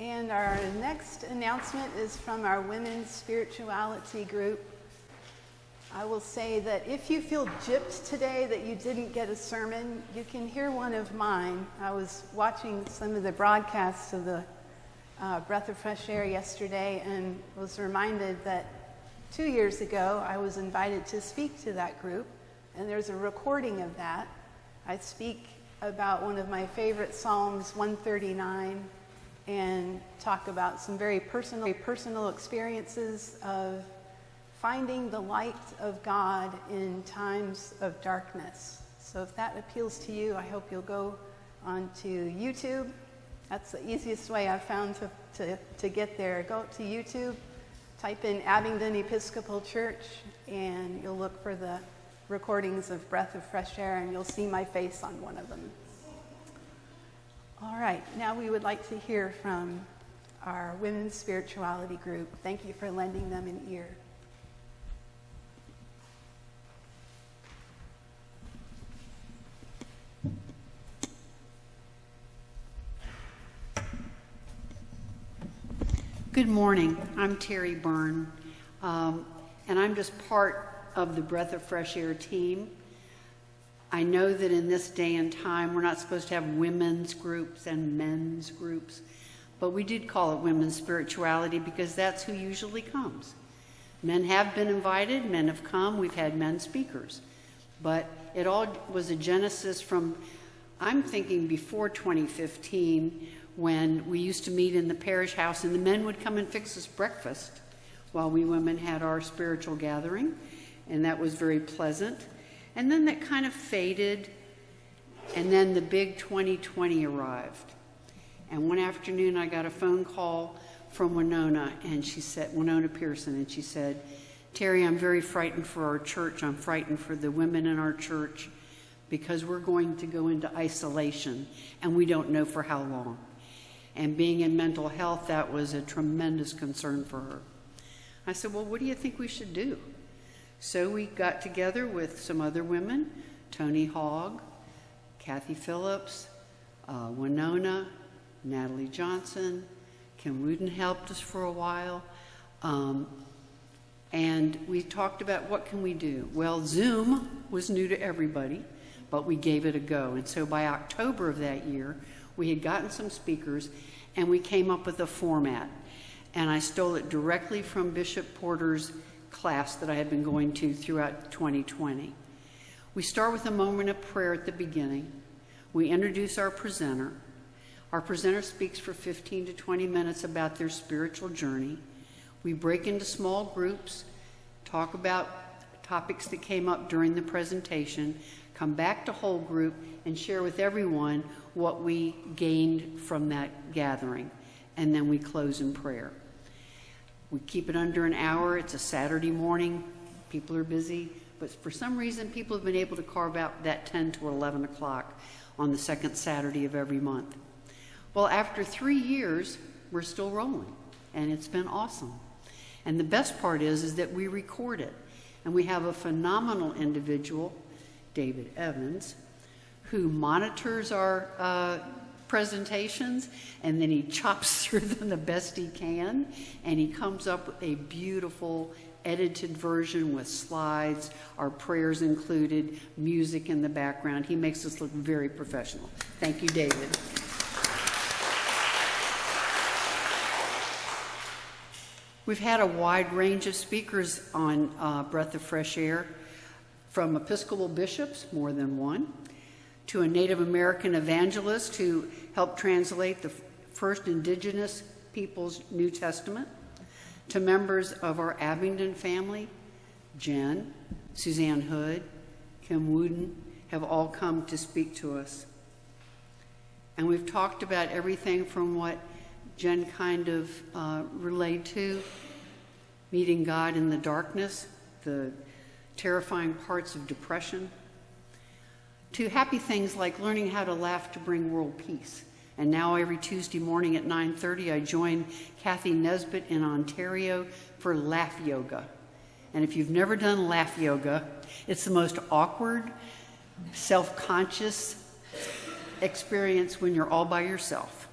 And our next announcement is from our women's spirituality group. I will say that if you feel gypped today that you didn't get a sermon, you can hear one of mine. I was watching some of the broadcasts of the Breath of Fresh Air yesterday and was reminded that 2 years ago I was invited to speak to that group, and there's a recording of that. I speak about one of my favorite Psalms, 139, and talk about some very personal experiences of finding the light of God in times of darkness. So if that appeals to you, I hope you'll go onto YouTube. That's the easiest way I've found to get there. Go to YouTube, type in Abingdon Episcopal Church, and you'll look for the recordings of Breath of Fresh Air, and you'll see my face on one of them. All right, now we would like to hear from our women's spirituality group. Thank you for lending them an ear. Good morning. I'm Terri Byrne, and I'm just part of the Breath of Fresh Air team. I know that in this day and time, we're not supposed to have women's groups and men's groups, but we did call it women's spirituality because that's who usually comes. Men have been invited, men have come, we've had men speakers, but it all was a genesis from, I'm thinking before 2015, when we used to meet in the parish house and the men would come and fix us breakfast while we women had our spiritual gathering, and that was very pleasant. And then that kind of faded, and then the big 2020 arrived. And one afternoon I got a phone call from Winona, and she said, Winona Pearson, and she said, Terri, I'm very frightened for our church. I'm frightened for the women in our church because we're going to go into isolation, and we don't know for how long. And being in mental health, that was a tremendous concern for her. I said, well, what do you think we should do? So we got together with some other women, Tony Hogg, Kathy Phillips, Winona, Natalie Johnson, Kim Wooden helped us for a while. And we talked about what can we do? Well, Zoom was new to everybody, but we gave it a go. And so by October of that year, we had gotten some speakers, and we came up with a format. And I stole it directly from Bishop Porter's class that I had been going to throughout 2020. We start with a moment of prayer at the beginning. We introduce our presenter. Our presenter speaks for 15 to 20 minutes about their spiritual journey. We break into small groups, talk about topics that came up during the presentation, come back to whole group, and share with everyone what we gained from that gathering. And then we close in prayer. We keep it under an hour. It's a Saturday morning. People are busy. But for some reason, people have been able to carve out that 10 to 11 o'clock on the second Saturday of every month. Well, after 3 years, we're still rolling. And it's been awesome. And the best part is that we record it. And we have a phenomenal individual, David Evans, who monitors our presentations, and then he chops through them the best he can, and he comes up with a beautiful edited version with slides, our prayers included, music in the background. He makes us look very professional. Thank you, David. We've had a wide range of speakers on Breath of Fresh Air, from Episcopal bishops, more than one, to a Native American evangelist who helped translate the first indigenous people's New Testament, to members of our Abingdon family, Jen, Suzanne Hood, Kim Wooden, have all come to speak to us. And we've talked about everything from what Jen kind of relayed to, meeting God in the darkness, the terrifying parts of depression, to happy things like learning how to laugh to bring world peace. And now every Tuesday morning at 9:30, I join Kathy Nesbitt in Ontario for Laugh Yoga. And if you've never done Laugh Yoga, it's the most awkward, self-conscious experience when you're all by yourself.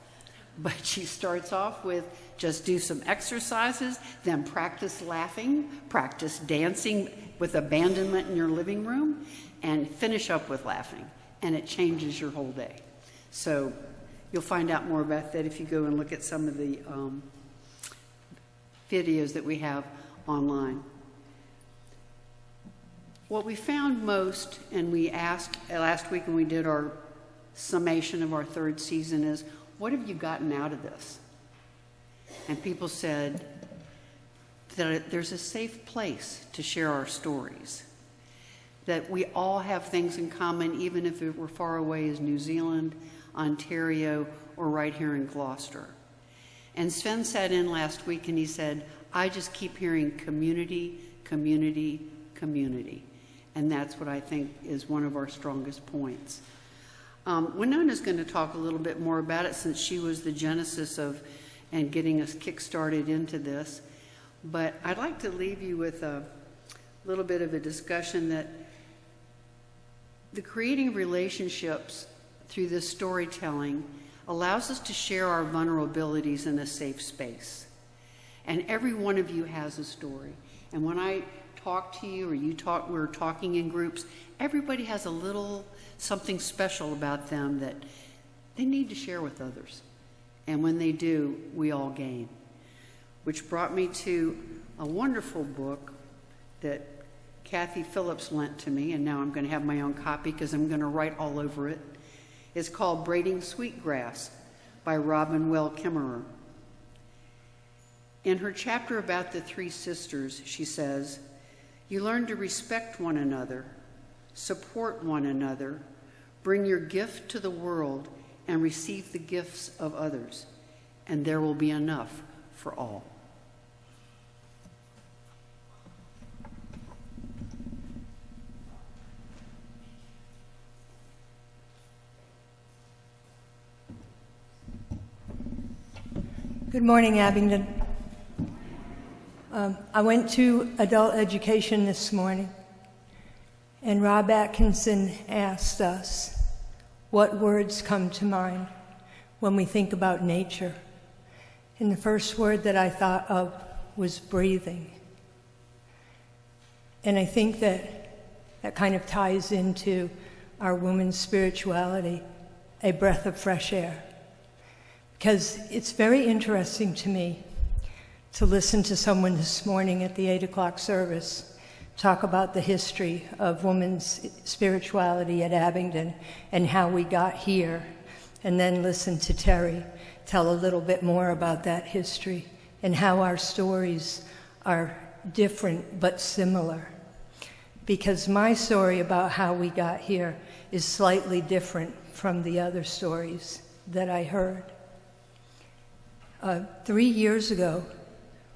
But she starts off with just do some exercises, then practice laughing, practice dancing with abandonment in your living room, and finish up with laughing. And it changes your whole day. So you'll find out more about that if you go and look at some of the videos that we have online. What we found most, and we asked last week when we did our summation of our third season, is what have you gotten out of this? And people said that there's a safe place to share our stories, that we all have things in common, even if we're far away as New Zealand, Ontario, or right here in Gloucester. And Sven sat in last week and he said, I just keep hearing community, community, community. And that's what I think is one of our strongest points. Winona's going to talk a little bit more about it since she was the genesis of and getting us kick-started into this. But I'd like to leave you with a little bit of a discussion that the creating relationships through this storytelling allows us to share our vulnerabilities in a safe space. And every one of you has a story. And when I talk to you or you talk, we're talking in groups, everybody has a little something special about them that they need to share with others. And when they do, we all gain. Which brought me to a wonderful book that Kathy Phillips lent to me, and now I'm going to have my own copy because I'm going to write all over it. It's called Braiding Sweetgrass by Robin Weld Kimmerer. In her chapter about the three sisters, she says, you learn to respect one another, support one another, bring your gift to the world, and receive the gifts of others, and there will be enough for all. Good morning, Abingdon. I went to adult education this morning, and Rob Atkinson asked us what words come to mind when we think about nature. And the first word that I thought of was breathing. And I think that kind of ties into our women's spirituality, a breath of fresh air. Because it's very interesting to me to listen to someone this morning at the 8 o'clock service talk about the history of women's spirituality at Abingdon and how we got here, and then listen to Terri tell a little bit more about that history and how our stories are different but similar. Because my story about how we got here is slightly different from the other stories that I heard. 3 years ago,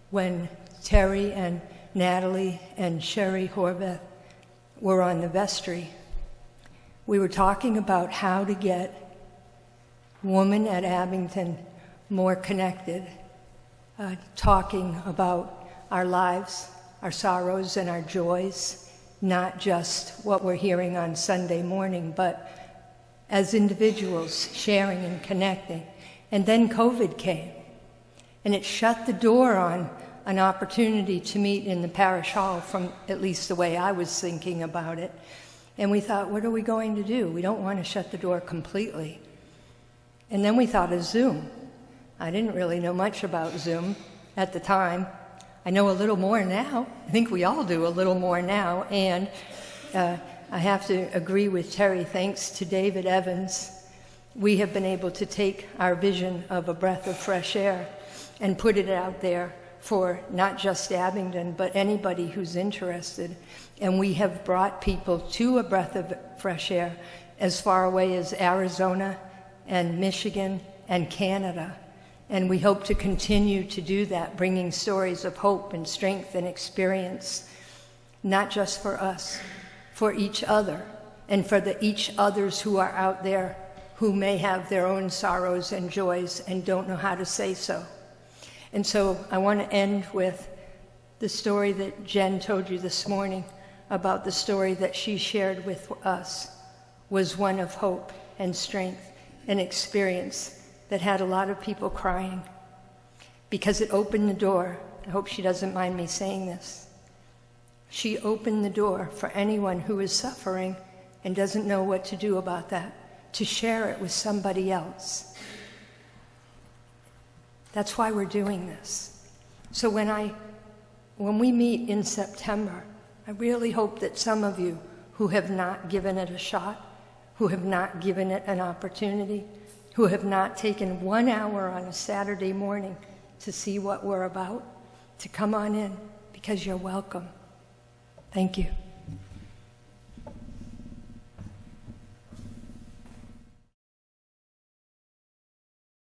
when Terri and Natalie and Sherry Horvath were on the vestry, we were talking about how to get women at Abingdon more connected, talking about our lives, our sorrows, and our joys, not just what we're hearing on Sunday morning, but as individuals sharing and connecting. And then COVID came. And it shut the door on an opportunity to meet in the parish hall, from at least the way I was thinking about it. And we thought, what are we going to do? We don't want to shut the door completely. And then we thought of Zoom. I didn't really know much about Zoom at the time. I know a little more now. I think we all do a little more now. And I have to agree with Terri. Thanks to David Evans, we have been able to take our vision of a breath of fresh air and put it out there for not just Abingdon, but anybody who's interested. And we have brought people to a breath of fresh air as far away as Arizona and Michigan and Canada. And we hope to continue to do that, bringing stories of hope and strength and experience, not just for us, for each other, and for the each others who are out there who may have their own sorrows and joys and don't know how to say so. And so I want to end with the story that Jen told you this morning about the story that she shared with us was one of hope and strength and experience that had a lot of people crying because it opened the door. I hope she doesn't mind me saying this. She opened the door for anyone who is suffering and doesn't know what to do about that, to share it with somebody else. That's why we're doing this. So when we meet in September, I really hope that some of you who have not given it a shot, who have not given it an opportunity, who have not taken 1 hour on a Saturday morning to see what we're about, to come on in, because you're welcome. Thank you.